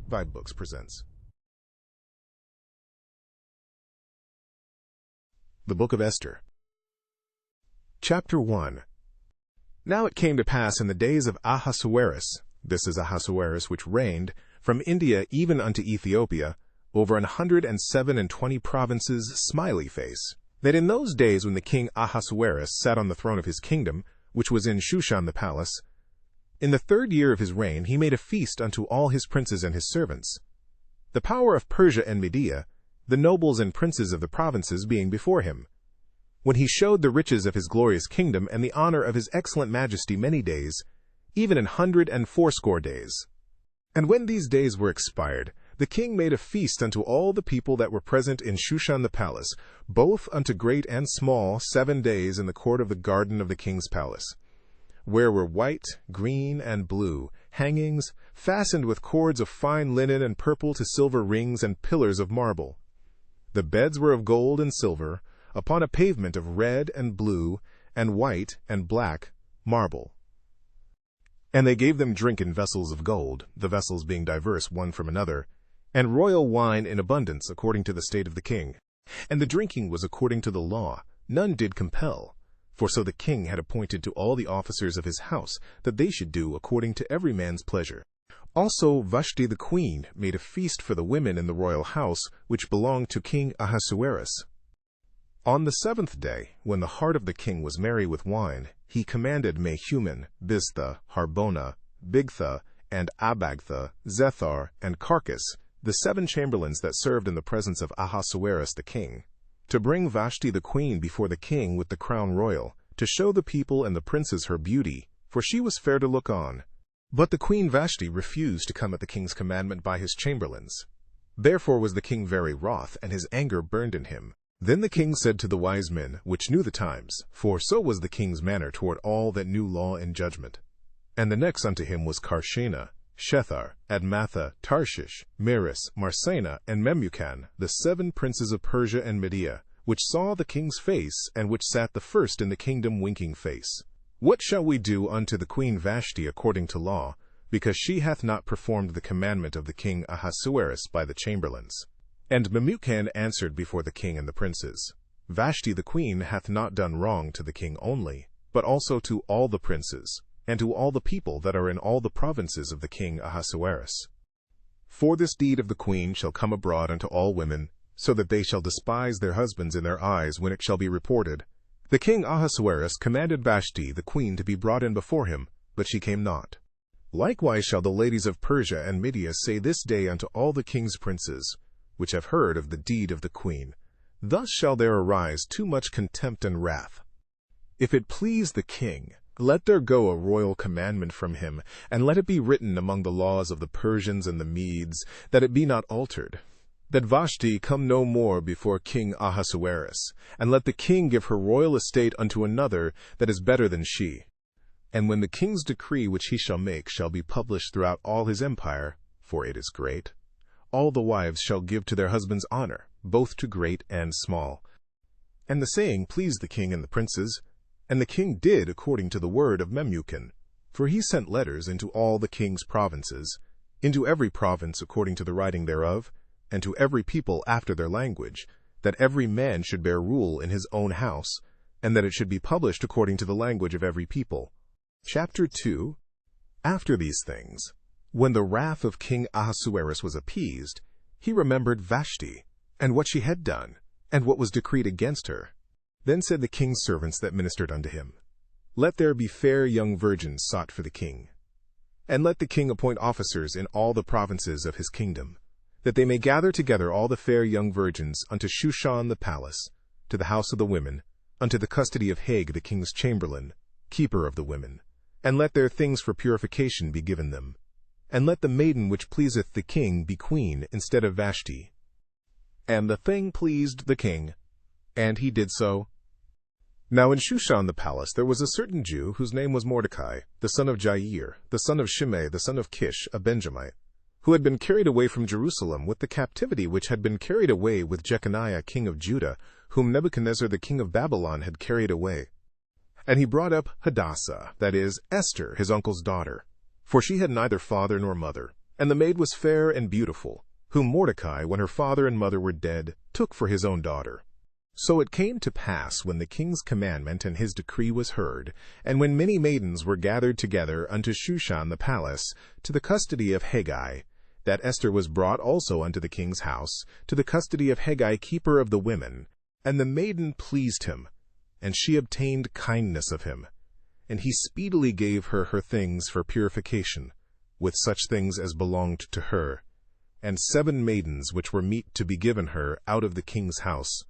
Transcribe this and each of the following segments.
vibeBooks presents The Book of Esther. Chapter 1. Now it came to pass in the days of Ahasuerus, this is Ahasuerus which reigned, from India even unto Ethiopia, over 127 provinces, smiley face, that in those days when the king Ahasuerus sat on the throne of his kingdom, which was in Shushan the palace, in the 3rd year of his reign he made a feast unto all his princes and his servants. The power of Persia and Media, the nobles and princes of the provinces being before him, when he showed the riches of his glorious kingdom and the honor of his excellent majesty many days, even 180 days. And when these days were expired, the king made a feast unto all the people that were present in Shushan the palace, both unto great and small, 7 days in the court of the garden of the king's palace, where were white, green, and blue hangings, fastened with cords of fine linen and purple to silver rings and pillars of marble. The beds were of gold and silver, upon a pavement of red and blue and white and black marble. And they gave them drink in vessels of gold, the vessels being diverse one from another, and royal wine in abundance according to the state of the king. And the drinking was according to the law, none did compel. For so the king had appointed to all the officers of his house, that they should do according to every man's pleasure. Also Vashti the queen made a feast for the women in the royal house, which belonged to King Ahasuerus. On the 7th day, when the heart of the king was merry with wine, he commanded Mehuman, Biztha, Harbona, Bigtha, and Abagtha, Zethar, and Carcas, the 7 chamberlains that served in the presence of Ahasuerus the king, to bring Vashti the queen before the king with the crown royal, to show the people and the princes her beauty, for she was fair to look on. But the queen Vashti refused to come at the king's commandment by his chamberlains. Therefore was the king very wroth, and his anger burned in him. Then the king said to the wise men, which knew the times, for so was the king's manner toward all that knew law and judgment. And the next unto him was Carshena, Shethar, Admatha, Tarshish, Meres, Marsena, and Memucan, the 7 princes of Persia and Media, which saw the king's face, and which sat the first in the kingdom winking face. What shall we do unto the queen Vashti according to law, because she hath not performed the commandment of the king Ahasuerus by the chamberlains? And Memucan answered before the king and the princes, Vashti the queen hath not done wrong to the king only, but also to all the princes, and to all the people that are in all the provinces of the king Ahasuerus. For this deed of the queen shall come abroad unto all women, so that they shall despise their husbands in their eyes when it shall be reported. The king Ahasuerus commanded Vashti the queen to be brought in before him, but she came not. Likewise shall the ladies of Persia and Media say this day unto all the king's princes, which have heard of the deed of the queen, thus shall there arise too much contempt and wrath. If it please the king, let there go a royal commandment from him, and let it be written among the laws of the Persians and the Medes, that it be not altered, that Vashti come no more before King Ahasuerus, and let the king give her royal estate unto another that is better than she. And when the king's decree which he shall make shall be published throughout all his empire, for it is great, all the wives shall give to their husbands honor, both to great and small. And the saying pleased the king and the princes, and the king did according to the word of Memucan, for he sent letters into all the king's provinces, into every province according to the writing thereof, and to every people after their language, that every man should bear rule in his own house, and that it should be published according to the language of every people. Chapter 2. After these things, when the wrath of King Ahasuerus was appeased, he remembered Vashti, and what she had done, and what was decreed against her. Then said the king's servants that ministered unto him, Let there be fair young virgins sought for the king. And let the king appoint officers in all the provinces of his kingdom, that they may gather together all the fair young virgins unto Shushan the palace, to the house of the women, unto the custody of Hag the king's chamberlain, keeper of the women. And let their things for purification be given them. And let the maiden which pleaseth the king be queen instead of Vashti. And the thing pleased the king, and he did so. Now in Shushan the palace there was a certain Jew, whose name was Mordecai, the son of Jair, the son of Shimei, the son of Kish, a Benjamite, who had been carried away from Jerusalem with the captivity which had been carried away with Jeconiah king of Judah, whom Nebuchadnezzar the king of Babylon had carried away. And he brought up Hadassah, that is, Esther, his uncle's daughter, for she had neither father nor mother, And the maid was fair and beautiful, whom Mordecai, when her father and mother were dead, took for his own daughter. So it came to pass, when the king's commandment and his decree was heard, and when many maidens were gathered together unto Shushan the palace, to the custody of Hegai, that Esther was brought also unto the king's house, to the custody of Hegai keeper of the women. And the maiden pleased him, and she obtained kindness of him. And he speedily gave her her things for purification, with such things as belonged to her, and 7 maidens which were meet to be given her out of the king's house.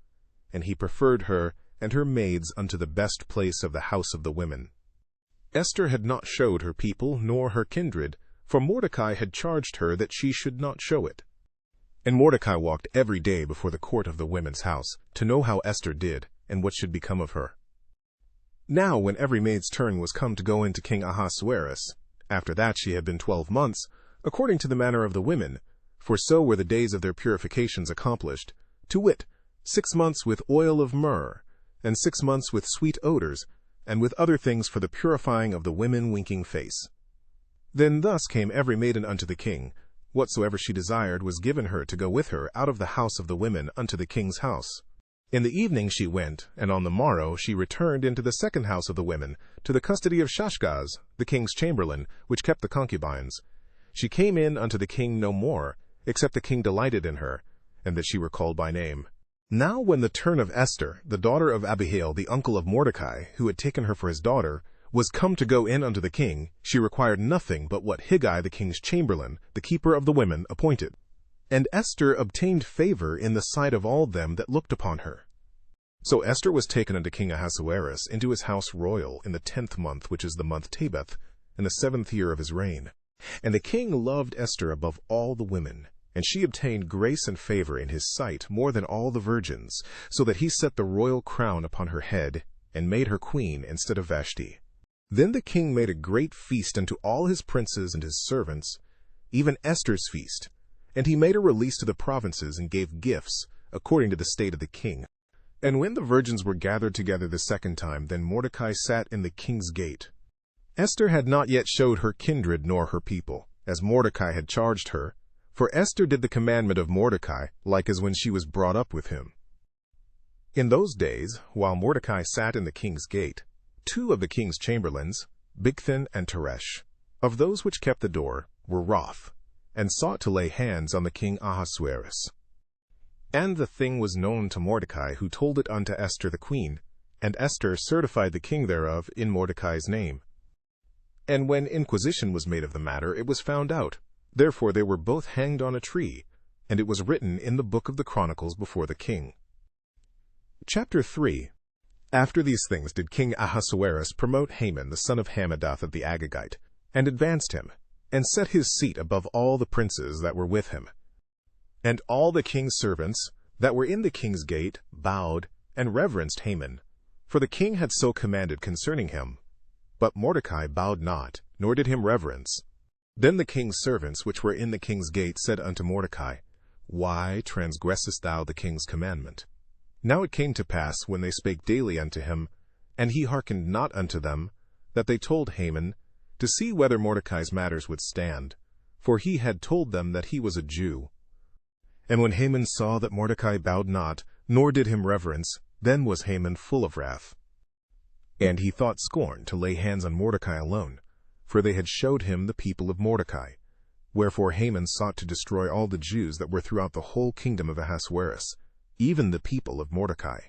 And he preferred her and her maids unto the best place of the house of the women. Esther had not showed her people nor her kindred, for Mordecai had charged her that she should not show it. And Mordecai walked every day before the court of the women's house, to know how Esther did, and what should become of her. Now when every maid's turn was come to go into King Ahasuerus, after that she had been 12 months, according to the manner of the women, for so were the days of their purifications accomplished, to wit, 6 months with oil of myrrh, and 6 months with sweet odors, and with other things for the purifying of the women winking face. Then thus came every maiden unto the king. Whatsoever she desired was given her to go with her out of the house of the women unto the king's house. In the evening she went, and on the morrow she returned into the second house of the women, to the custody of Shashgaz, the king's chamberlain, which kept the concubines. She came in unto the king no more, except the king delighted in her, and that she were called by name. Now when the turn of Esther, the daughter of Abihail, the uncle of Mordecai, who had taken her for his daughter, was come to go in unto the king, she required nothing but what Hegai the king's chamberlain, the keeper of the women, appointed. And Esther obtained favor in the sight of all them that looked upon her. So Esther was taken unto King Ahasuerus into his house royal in the 10th month, which is the month Tebeth, in the 7th year of his reign. And the king loved Esther above all the women, and she obtained grace and favor in his sight more than all the virgins, so that he set the royal crown upon her head, and made her queen instead of Vashti. Then the king made a great feast unto all his princes and his servants, even Esther's feast. And he made a release to the provinces, and gave gifts, according to the state of the king. And when the virgins were gathered together the second time, then Mordecai sat in the king's gate. Esther had not yet showed her kindred nor her people, as Mordecai had charged her, for Esther did the commandment of Mordecai, like as when she was brought up with him. In those days, while Mordecai sat in the king's gate, 2 of the king's chamberlains, Bigthan and Teresh, of those which kept the door, were wroth, and sought to lay hands on the king Ahasuerus. And the thing was known to Mordecai, who told it unto Esther the queen, and Esther certified the king thereof in Mordecai's name. And when inquisition was made of the matter, it was found out. Therefore they were both hanged on a tree, and it was written in the book of the Chronicles before the king. Chapter 3. After these things did King Ahasuerus promote Haman the son of Hammedatha the Agagite, and advanced him, and set his seat above all the princes that were with him. And all the king's servants that were in the king's gate bowed and reverenced Haman, for the king had so commanded concerning him. But Mordecai bowed not, nor did him reverence. Then the king's servants which were in the king's gate said unto Mordecai, Why transgressest thou the king's commandment? Now it came to pass, when they spake daily unto him, and he hearkened not unto them, that they told Haman, to see whether Mordecai's matters would stand, for he had told them that he was a Jew. And when Haman saw that Mordecai bowed not, nor did him reverence, then was Haman full of wrath. And he thought scorn to lay hands on Mordecai alone, for they had showed him the people of Mordecai. Wherefore Haman sought to destroy all the Jews that were throughout the whole kingdom of Ahasuerus, even the people of Mordecai.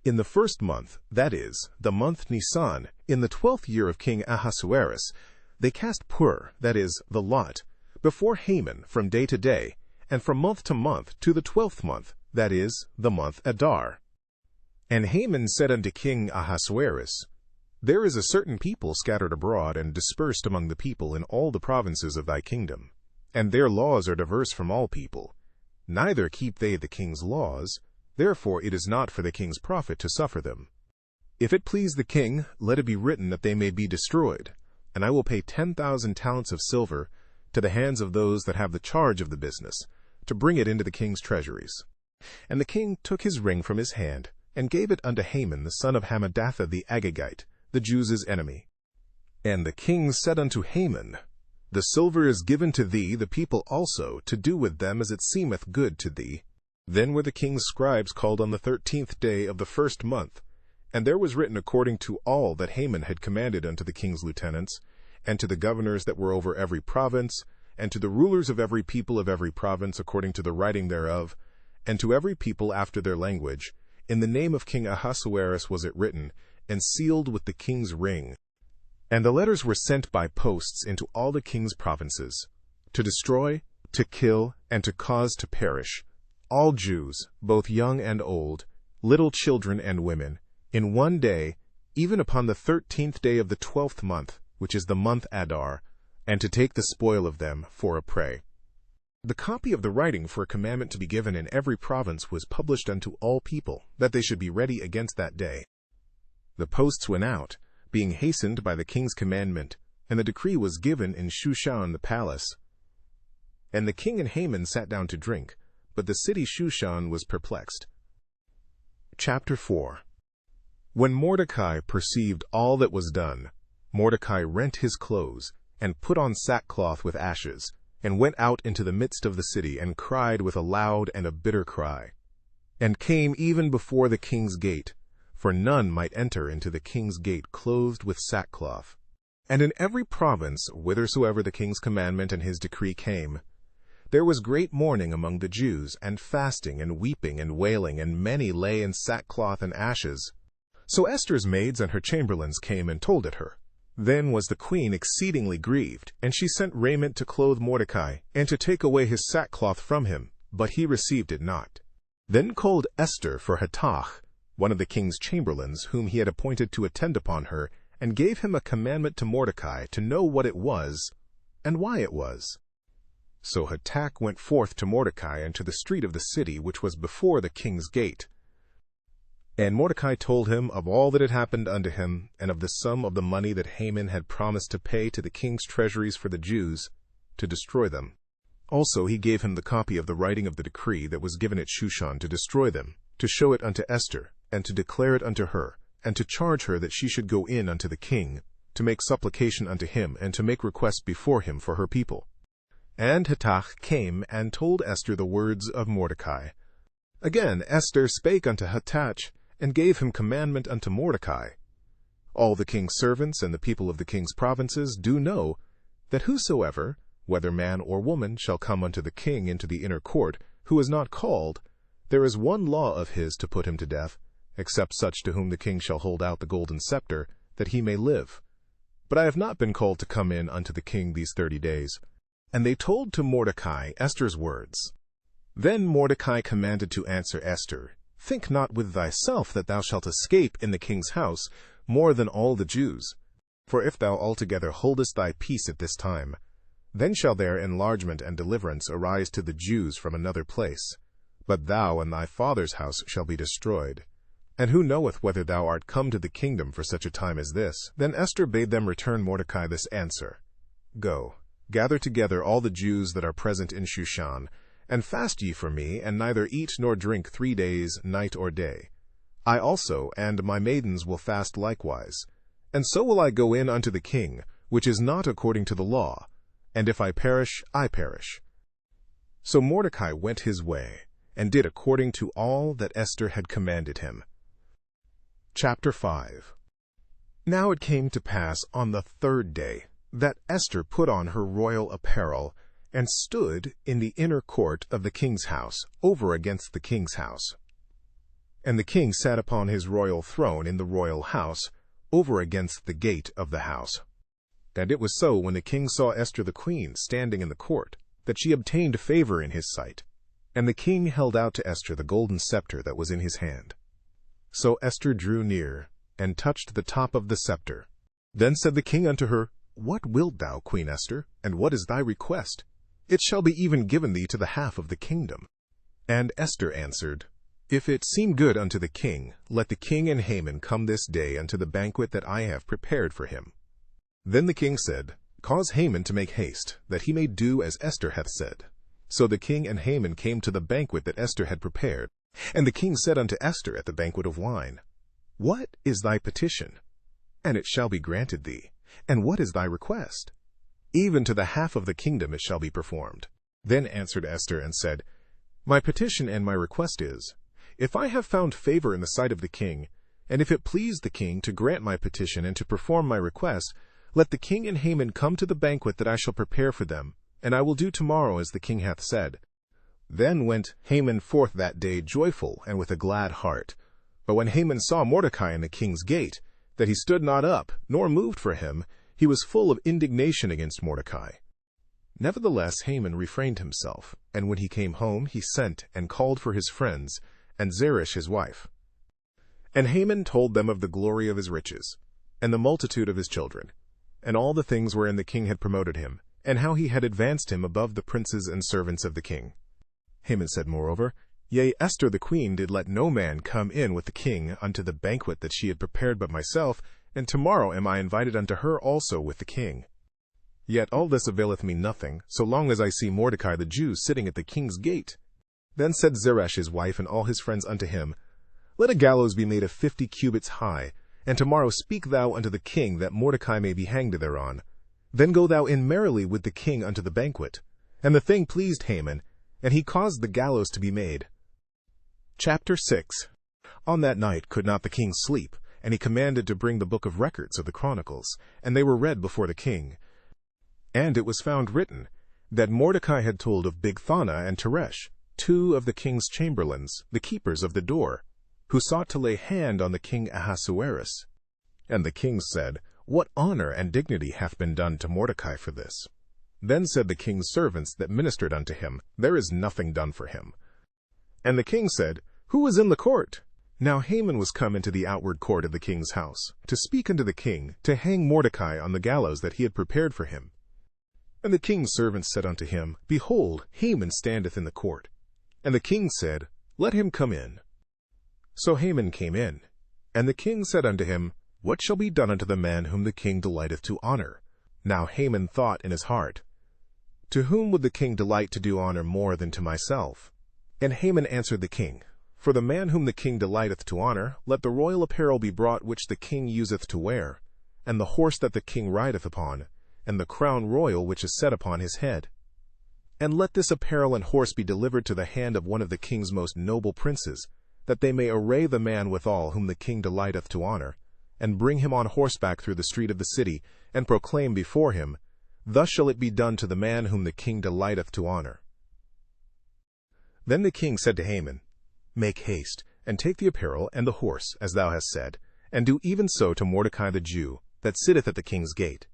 In the 1st month, that is, the month Nisan, in the 12th year of King Ahasuerus, they cast pur, that is, the lot, before Haman from day to day, and from month to month, to the 12th month, that is, the month Adar. And Haman said unto King Ahasuerus, There is a certain people scattered abroad and dispersed among the people in all the provinces of thy kingdom, and their laws are diverse from all people. Neither keep they the king's laws, therefore it is not for the king's profit to suffer them. If it please the king, let it be written that they may be destroyed, and I will pay 10,000 talents of silver to the hands of those that have the charge of the business, to bring it into the king's treasuries. And the king took his ring from his hand, and gave it unto Haman the son of Hammedatha the Agagite, the Jews' enemy. And the king said unto Haman, The silver is given to thee, the people also, to do with them as it seemeth good to thee. Then were the king's scribes called on the 13th day of the first month, and there was written according to all that Haman had commanded unto the king's lieutenants, and to the governors that were over every province, and to the rulers of every people of every province according to the writing thereof, and to every people after their language. In the name of King Ahasuerus was it written, and sealed with the king's ring. And the letters were sent by posts into all the king's provinces, to destroy, to kill, and to cause to perish all Jews, both young and old, little children and women, in one day, even upon the 13th day of the 12th month, which is the month Adar, and to take the spoil of them for a prey. The copy of the writing for a commandment to be given in every province was published unto all people, that they should be ready against that day. The posts went out, being hastened by the king's commandment, and the decree was given in Shushan the palace. And the king and Haman sat down to drink, but the city Shushan was perplexed. Chapter 4. When Mordecai perceived all that was done, Mordecai rent his clothes, and put on sackcloth with ashes, and went out into the midst of the city, and cried with a loud and a bitter cry, and came even before the king's gate, for none might enter into the king's gate clothed with sackcloth. And in every province, whithersoever the king's commandment and his decree came, there was great mourning among the Jews, and fasting, and weeping, and wailing, and many lay in sackcloth and ashes. So Esther's maids and her chamberlains came and told it her. Then was the queen exceedingly grieved, and she sent raiment to clothe Mordecai, and to take away his sackcloth from him, but he received it not. Then called Esther for Hathach, one of the king's chamberlains, whom he had appointed to attend upon her, and gave him a commandment to Mordecai to know what it was, and why it was. So Hathach went forth to Mordecai and to the street of the city which was before the king's gate. And Mordecai told him of all that had happened unto him, and of the sum of the money that Haman had promised to pay to the king's treasuries for the Jews, to destroy them. Also he gave him the copy of the writing of the decree that was given at Shushan to destroy them, to show it unto Esther, and to declare it unto her, and to charge her that she should go in unto the king, to make supplication unto him, and to make request before him for her people. And Hathach came and told Esther the words of Mordecai. Again Esther spake unto Hathach, and gave him commandment unto Mordecai. All the king's servants and the people of the king's provinces do know that whosoever, whether man or woman, shall come unto the king into the inner court, who is not called, there is one law of his to put him to death, except such to whom the king shall hold out the golden scepter, that he may live. But I have not been called to come in unto the king these 30 days. And they told to Mordecai Esther's words. Then Mordecai commanded to answer Esther, Think not with thyself that thou shalt escape in the king's house more than all the Jews. For if thou altogether holdest thy peace at this time, then shall there enlargement and deliverance arise to the Jews from another place. But thou and thy father's house shall be destroyed. And who knoweth whether thou art come to the kingdom for such a time as this? Then Esther bade them return Mordecai this answer. Go, gather together all the Jews that are present in Shushan, and fast ye for me, and neither eat nor drink 3 days, night or day. I also and my maidens will fast likewise. And so will I go in unto the king, which is not according to the law, and if I perish, I perish. So Mordecai went his way, and did according to all that Esther had commanded him. Chapter 5. Now it came to pass on the 3rd day, that Esther put on her royal apparel, and stood in the inner court of the king's house, over against the king's house. And the king sat upon his royal throne in the royal house, over against the gate of the house. And it was so, when the king saw Esther the queen standing in the court, that she obtained favor in his sight. And the king held out to Esther the golden scepter that was in his hand. So Esther drew near, and touched the top of the scepter. Then said the king unto her, What wilt thou, Queen Esther, and what is thy request? It shall be even given thee to the half of the kingdom. And Esther answered, If it seem good unto the king, let the king and Haman come this day unto the banquet that I have prepared for him. Then the king said, Cause Haman to make haste, that he may do as Esther hath said. So the king and Haman came to the banquet that Esther had prepared. And the king said unto Esther at the banquet of wine, What is thy petition? And it shall be granted thee. And what is thy request? even to the half of the kingdom it shall be performed. Then answered Esther and said, My petition and my request is, if I have found favor in the sight of the king, and if it please the king to grant my petition and to perform my request, let the king and Haman come to the banquet that I shall prepare for them, and I will do tomorrow as the king hath said. Then went Haman forth that day joyful and with a glad heart. But when Haman saw Mordecai in the king's gate, that he stood not up, nor moved for him, he was full of indignation against Mordecai. Nevertheless Haman refrained himself, and when he came home he sent and called for his friends, and Zeresh his wife. And Haman told them of the glory of his riches, and the multitude of his children, and all the things wherein the king had promoted him, and how he had advanced him above the princes and servants of the king. Haman said moreover, Yea, Esther the queen did let no man come in with the king unto the banquet that she had prepared but myself, and tomorrow am I invited unto her also with the king. Yet all this availeth me nothing, so long as I see Mordecai the Jew sitting at the king's gate. Then said Zeresh his wife and all his friends unto him, Let a gallows be made of 50 cubits high, and tomorrow speak thou unto the king that Mordecai may be hanged thereon. Then go thou in merrily with the king unto the banquet. And the thing pleased Haman, and he caused the gallows to be made. Chapter 6. On that night could not the king sleep, and he commanded to bring the book of records of the Chronicles, and they were read before the king. And it was found written, that Mordecai had told of Bigthana and Teresh, 2 of the king's chamberlains, the keepers of the door, who sought to lay hand on the king Ahasuerus. And the king said, What honor and dignity hath been done to Mordecai for this? Then said the king's servants that ministered unto him, There is nothing done for him. And the king said, Who is in the court? Now Haman was come into the outward court of the king's house, to speak unto the king, to hang Mordecai on the gallows that he had prepared for him. And the king's servants said unto him, Behold, Haman standeth in the court. And the king said, Let him come in. So Haman came in. And the king said unto him, What shall be done unto the man whom the king delighteth to honor? Now Haman thought in his heart, To whom would the king delight to do honor more than to myself? And Haman answered the king, For the man whom the king delighteth to honor, let the royal apparel be brought which the king useth to wear, and the horse that the king rideth upon, and the crown royal which is set upon his head. And let this apparel and horse be delivered to the hand of one of the king's most noble princes, that they may array the man withal whom the king delighteth to honor, and bring him on horseback through the street of the city, and proclaim before him, Thus shall it be done to the man whom the king delighteth to honor. Then the king said to Haman, Make haste, and take the apparel and the horse, as thou hast said, and do even so to Mordecai the Jew, that sitteth at the king's gate.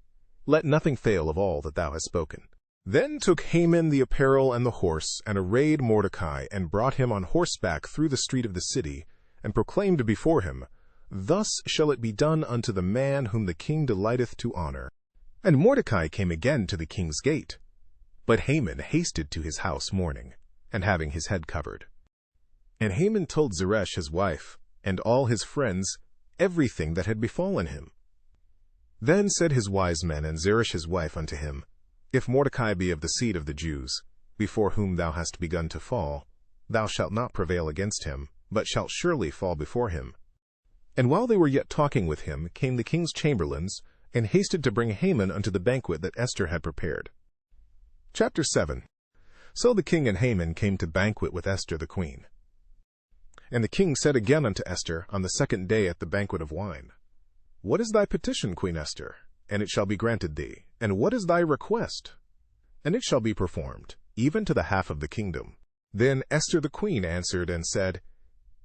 Let nothing fail of all that thou hast spoken. Then took Haman the apparel and the horse, and arrayed Mordecai, and brought him on horseback through the street of the city, and proclaimed before him, Thus shall it be done unto the man whom the king delighteth to honor. And Mordecai came again to the king's gate. But Haman hasted to his house mourning, and having his head covered. And Haman told Zeresh his wife, and all his friends, everything that had befallen him. Then said his wise men and Zeresh his wife unto him, If Mordecai be of the seed of the Jews, before whom thou hast begun to fall, thou shalt not prevail against him, but shalt surely fall before him. And while they were yet talking with him, came the king's chamberlains, and hasted to bring Haman unto the banquet that Esther had prepared. Chapter 7. So the king and Haman came to banquet with Esther the queen. And the king said again unto Esther on the second day at the banquet of wine, What is thy petition, Queen Esther? And it shall be granted thee. And what is thy request? And it shall be performed, even to the half of the kingdom. Then Esther the queen answered and said,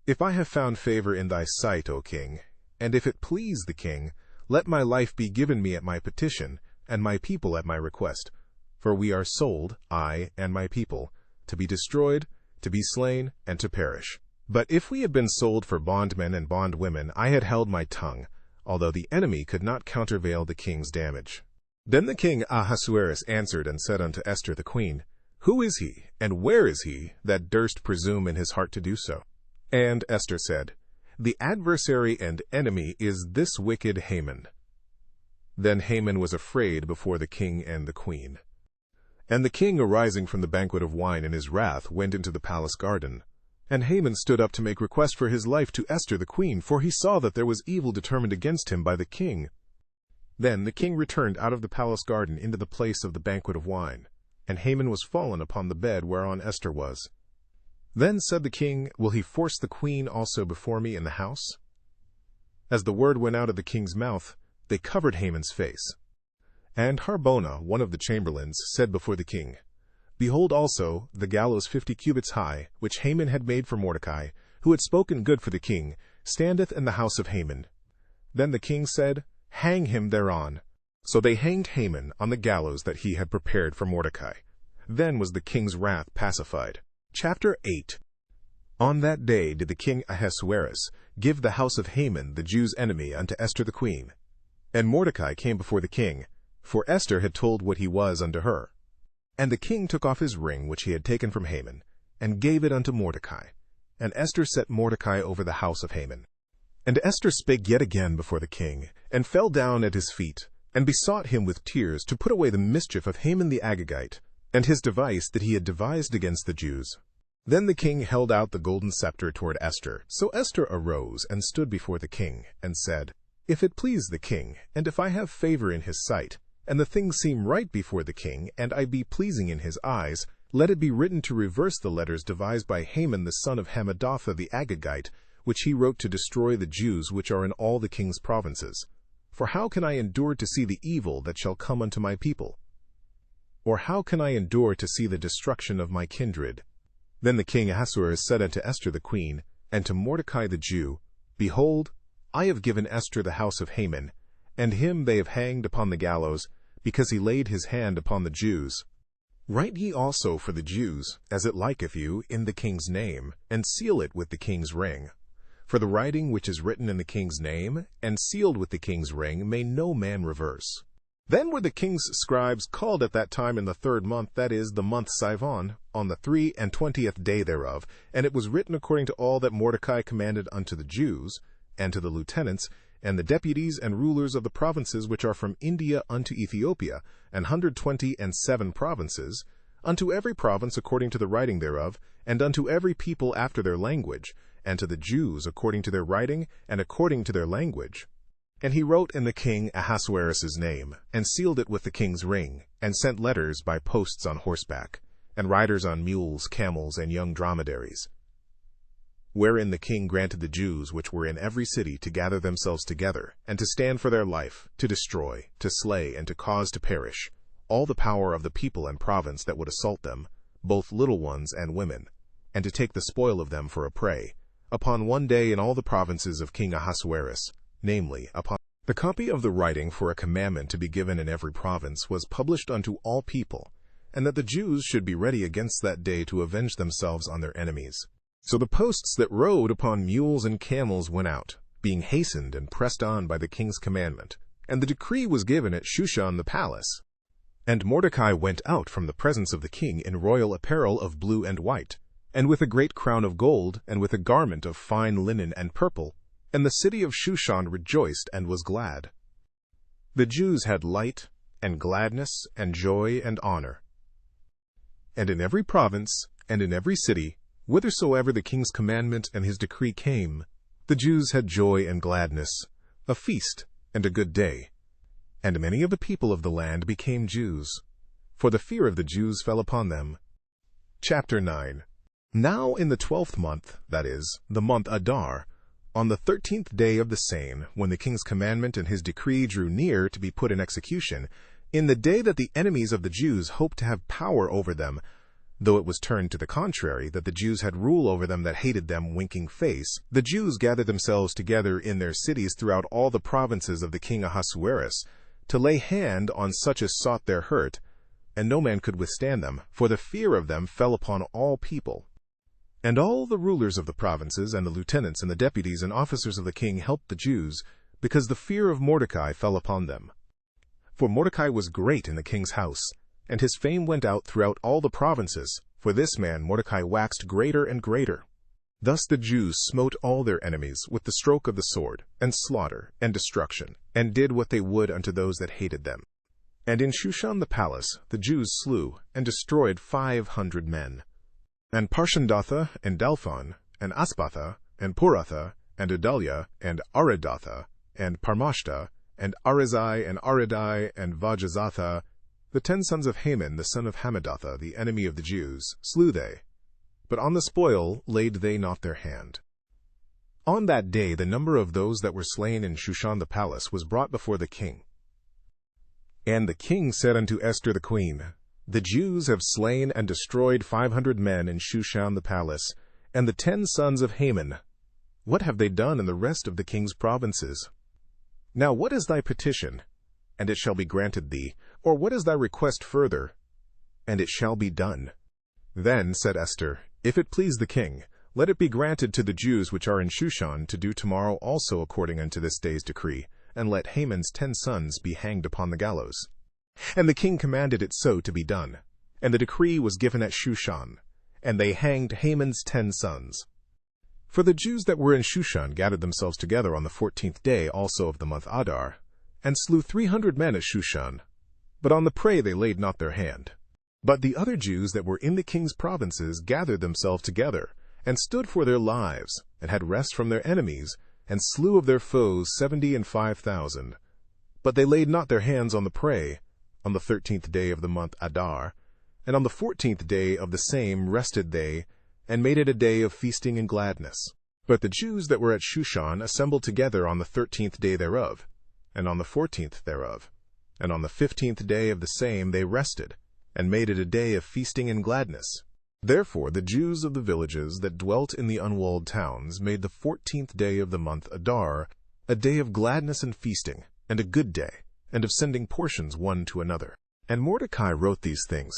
If I have found favor in thy sight, O king, and if it please the king, let my life be given me at my petition, and my people at my request. For we are sold, I and my people, to be destroyed, to be slain, and to perish. But if we had been sold for bondmen and bondwomen, I had held my tongue, although the enemy could not countervail the king's damage. Then the king Ahasuerus answered and said unto Esther the queen, Who is he, and where is he, that durst presume in his heart to do so? And Esther said, The adversary and enemy is this wicked Haman. Then Haman was afraid before the king and the queen. And the king, arising from the banquet of wine in his wrath, went into the palace garden. And Haman stood up to make request for his life to Esther the queen, for he saw that there was evil determined against him by the king. Then the king returned out of the palace garden into the place of the banquet of wine, and Haman was fallen upon the bed whereon Esther was. Then said the king, Will he force the queen also before me in the house? As the word went out of the king's mouth, they covered Haman's face. And Harbona, one of the chamberlains, said before the king, Behold also the gallows 50 cubits high, which Haman had made for Mordecai, who had spoken good for the king, standeth in the house of Haman. Then the king said, Hang him thereon. So they hanged Haman on the gallows that he had prepared for Mordecai. Then was the king's wrath pacified. Chapter 8. On that day did the king Ahasuerus give the house of Haman, the Jews' enemy, unto Esther the queen. And Mordecai came before the king, for Esther had told what he was unto her. And the king took off his ring which he had taken from Haman, and gave it unto Mordecai. And Esther set Mordecai over the house of Haman. And Esther spake yet again before the king, and fell down at his feet, and besought him with tears to put away the mischief of Haman the Agagite, and his device that he had devised against the Jews. Then the king held out the golden scepter toward Esther. So Esther arose and stood before the king, and said, If it please the king, and if I have favor in his sight, and the thing seem right before the king, and I be pleasing in his eyes, let it be written to reverse the letters devised by Haman the son of Hammedatha the Agagite, which he wrote to destroy the Jews which are in all the king's provinces. For how can I endure to see the evil that shall come unto my people? Or how can I endure to see the destruction of my kindred? Then the king Ahasuerus said unto Esther the queen, and to Mordecai the Jew, Behold, I have given Esther the house of Haman, and him they have hanged upon the gallows, because he laid his hand upon the Jews. Write ye also for the Jews, as it liketh you, in the king's name, and seal it with the king's ring. For the writing which is written in the king's name, and sealed with the king's ring, may no man reverse. Then were the king's scribes called at that time in the 3rd month, that is, the month Sivan, on the 23 day thereof, and it was written according to all that Mordecai commanded unto the Jews, and to the lieutenants, and the deputies and rulers of the provinces which are from India unto Ethiopia, 127 provinces, unto every province according to the writing thereof, and unto every people after their language, and to the Jews according to their writing, and according to their language. And he wrote in the king Ahasuerus' name, and sealed it with the king's ring, and sent letters by posts on horseback, and riders on mules, camels, and young dromedaries. Wherein the king granted the Jews which were in every city to gather themselves together, and to stand for their life, to destroy, to slay, and to cause to perish, all the power of the people and province that would assault them, both little ones and women, and to take the spoil of them for a prey, upon one day in all the provinces of King Ahasuerus, namely, upon the copy of the writing for a commandment to be given in every province was published unto all people, and that the Jews should be ready against that day to avenge themselves on their enemies. So the posts that rode upon mules and camels went out, being hastened and pressed on by the king's commandment, and the decree was given at Shushan the palace. And Mordecai went out from the presence of the king in royal apparel of blue and white, and with a great crown of gold, and with a garment of fine linen and purple, and the city of Shushan rejoiced and was glad. The Jews had light, and gladness, and joy, and honor. And in every province, and in every city, whithersoever the king's commandment and his decree came, the Jews had joy and gladness, a feast, and a good day. And many of the people of the land became Jews, for the fear of the Jews fell upon them. Chapter 9. Now in the 12th month, that is, the month Adar, on the 13th day of the same, when the king's commandment and his decree drew near to be put in execution, in the day that the enemies of the Jews hoped to have power over them, though it was turned to the contrary, that the Jews had rule over them that hated them winking face, the Jews gathered themselves together in their cities throughout all the provinces of the king Ahasuerus, to lay hand on such as sought their hurt, and no man could withstand them, for the fear of them fell upon all people. And all the rulers of the provinces, and the lieutenants, and the deputies, and officers of the king helped the Jews, because the fear of Mordecai fell upon them. For Mordecai was great in the king's house, and his fame went out throughout all the provinces, for this man Mordecai waxed greater and greater. Thus the Jews smote all their enemies with the stroke of the sword, and slaughter, and destruction, and did what they would unto those that hated them. And in Shushan the palace the Jews slew, and destroyed 500 men. And Parshandatha, and Dalphon, and Aspatha, and Poratha, and Adalia, and Aridatha, and Parmashta, and Arizai, and Aridai, and Vajazatha, the 10 sons of Haman, the son of Hammedatha, the enemy of the Jews, slew they. But on the spoil laid they not their hand. On that day the number of those that were slain in Shushan the palace was brought before the king. And the king said unto Esther the queen, The Jews have slain and destroyed 500 men in Shushan the palace, and the 10 sons of Haman. What have they done in the rest of the king's provinces? Now what is thy petition? And it shall be granted thee. Or what is thy request further? And it shall be done. Then said Esther, If it please the king, let it be granted to the Jews which are in Shushan to do tomorrow also according unto this day's decree, and let Haman's 10 sons be hanged upon the gallows. And the king commanded it so to be done. And the decree was given at Shushan, and they hanged Haman's 10 sons. For the Jews that were in Shushan gathered themselves together on the 14th day also of the month Adar, and slew 300 men at Shushan. But on the prey they laid not their hand. But the other Jews that were in the king's provinces gathered themselves together, and stood for their lives, and had rest from their enemies, and slew of their foes 75,000. But they laid not their hands on the prey, on the 13th day of the month Adar, and on the 14th day of the same rested they, and made it a day of feasting and gladness. But the Jews that were at Shushan assembled together on the 13th day thereof, and on the 14th thereof, and on the 15th day of the same they rested, and made it a day of feasting and gladness. Therefore the Jews of the villages that dwelt in the unwalled towns made the 14th day of the month Adar a day of gladness and feasting, and a good day, and of sending portions one to another. And Mordecai wrote these things,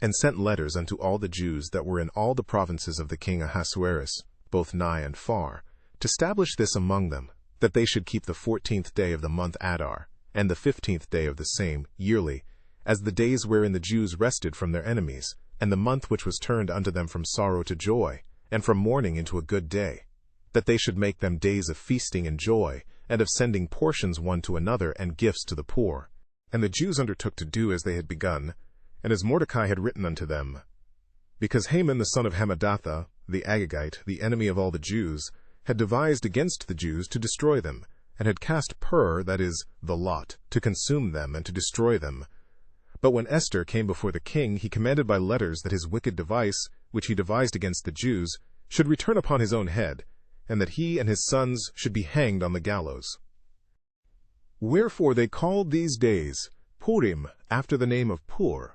and sent letters unto all the Jews that were in all the provinces of the king Ahasuerus, both nigh and far, to establish this among them, that they should keep the 14th day of the month Adar, and the 15th day of the same, yearly, as the days wherein the Jews rested from their enemies, and the month which was turned unto them from sorrow to joy, and from mourning into a good day, that they should make them days of feasting and joy, and of sending portions one to another, and gifts to the poor. And the Jews undertook to do as they had begun, and as Mordecai had written unto them. Because Haman the son of Hammedatha, the Agagite, the enemy of all the Jews, had devised against the Jews to destroy them, and had cast pur, that is, the lot, to consume them and to destroy them. But when Esther came before the king, he commanded by letters that his wicked device, which he devised against the Jews, should return upon his own head, and that he and his sons should be hanged on the gallows. Wherefore they called these days Purim, after the name of Pur.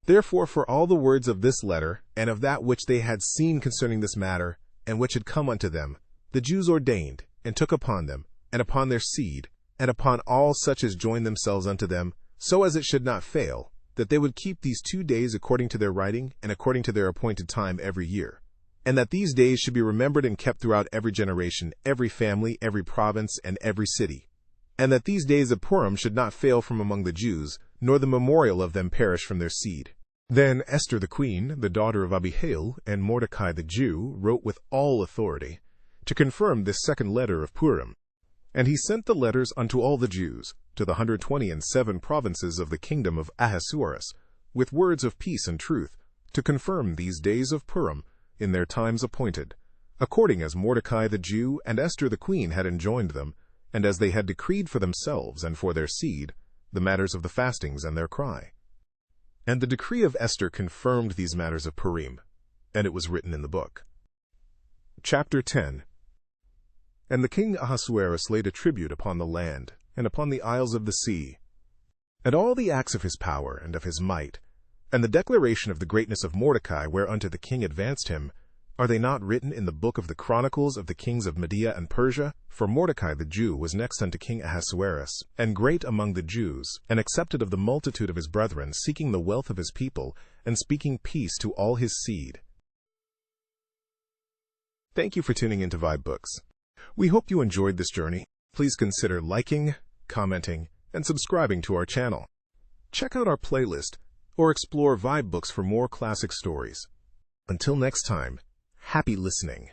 Therefore for all the words of this letter, and of that which they had seen concerning this matter, and which had come unto them, the Jews ordained, and took upon them, and upon their seed, and upon all such as joined themselves unto them, so as it should not fail, that they would keep these 2 days according to their writing, and according to their appointed time every year, and that these days should be remembered and kept throughout every generation, every family, every province, and every city, and that these days of Purim should not fail from among the Jews, nor the memorial of them perish from their seed. Then Esther the queen, the daughter of Abihail, and Mordecai the Jew, wrote with all authority, to confirm this second letter of Purim. And he sent the letters unto all the Jews, to the 127 provinces of the kingdom of Ahasuerus, with words of peace and truth, to confirm these days of Purim in their times appointed, according as Mordecai the Jew and Esther the queen had enjoined them, and as they had decreed for themselves and for their seed, the matters of the fastings and their cry. And the decree of Esther confirmed these matters of Purim, and it was written in the book. Chapter 10. And the king Ahasuerus laid a tribute upon the land, and upon the isles of the sea, and all the acts of his power and of his might, and the declaration of the greatness of Mordecai whereunto the king advanced him, are they not written in the book of the chronicles of the kings of Media and Persia? For Mordecai the Jew was next unto King Ahasuerus, and great among the Jews, and accepted of the multitude of his brethren, seeking the wealth of his people, and speaking peace to all his seed. Thank you for tuning into vibeBooks. We hope you enjoyed this journey. Please consider liking, commenting, and subscribing to our channel. Check out our playlist, or explore vibeBooks for more classic stories. Until next time, happy listening.